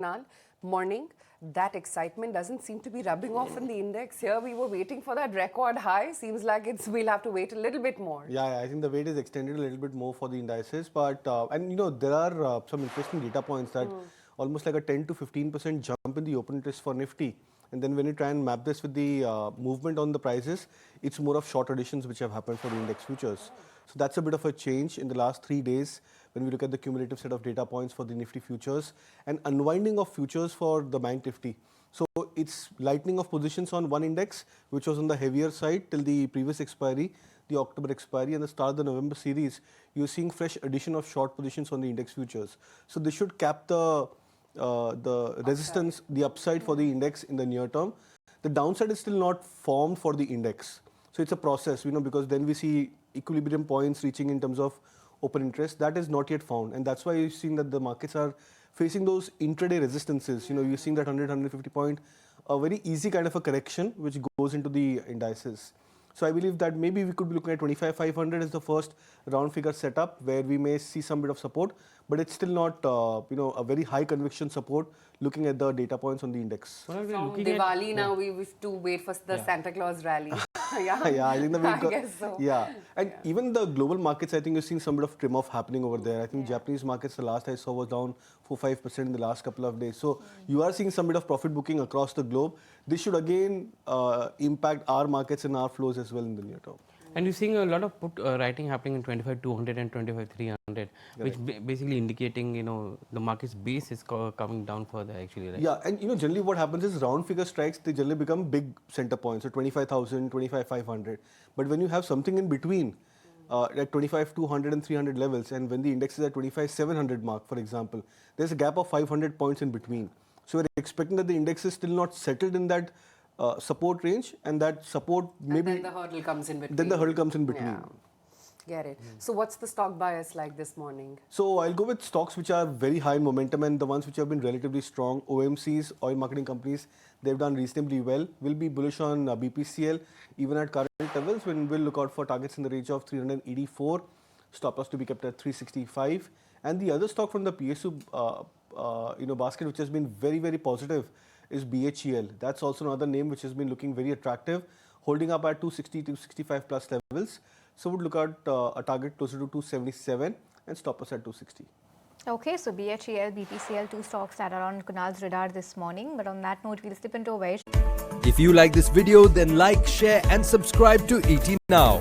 Kunal, morning. That excitement doesn't seem to be rubbing off in the index here. We were waiting for that record high. Seems like we'll have to wait a little bit more. Yeah, I think the wait is extended a little bit more for the indices, but and there are some interesting data points that almost like a 10 to 15% jump in the open interest for Nifty, and then when you try and map this with the movement on the prices, it's more of short additions which have happened for the index futures. So that's a bit of a change in the last 3 days when we look at the cumulative set of data points for the Nifty futures and unwinding of futures for the Bank Nifty. So it's lightening of positions on one index, which was on the heavier side till the previous expiry, the October expiry, and the start of the November series. You're seeing fresh addition of short positions on the index futures. So this should cap the resistance, the upside for the index in the near term. The downside is still not formed for the index. So it's a process, because then we see equilibrium points reaching in terms of open interest. That is not yet found, and that's why you're seeing that the markets are facing those intraday resistances. You're seeing that 150 point, a very easy kind of a correction which goes into the indices. So I believe that maybe we could be looking at 25,500 as the first round figure setup where we may see some bit of support, but it's still not a very high conviction support looking at the data points on the index. From Diwali now we wish to wait for the Santa Claus rally. Yeah, I think I guess so. Yeah, and even the global markets, I think you're seeing some bit of trim off happening over there. I think Japanese markets, the last I saw, was down 4-5% in the last couple of days. So you are seeing some bit of profit booking across the globe. This should again impact our markets and our flows as well in the near term. And you're seeing a lot of put writing happening in 25,200 and 25,300, which basically indicating, the market's base is coming down further actually, right? Yeah, and generally what happens is round figure strikes, they generally become big center points, so 25,000, 25,500. But when you have something in between, at 25,200 and 300 levels, and when the index is at 25,700 mark, for example, there's a gap of 500 points in between. So we're expecting that the index is still not settled in that support range, and that support maybe... And then the hurdle comes in between. Then the hurdle comes in between. Yeah. Get it. So what's the stock bias like this morning? So I'll go with stocks which are very high in momentum and the ones which have been relatively strong. OMCs, oil marketing companies, they've done reasonably well. We'll be bullish on BPCL even at current levels, when we'll look out for targets in the range of 384, stop loss to be kept at 365. And the other stock from the PSU basket which has been very, very positive is BHEL. That's also another name which has been looking very attractive, holding up at 260 to 65 plus levels. So would look at a target closer to 277 and stop us at 260. Okay, so BHEL, BPCL, two stocks that are on Kunal's radar this morning. But on that note, we'll slip into a very... If you like this video, then like, share and subscribe to ET Now.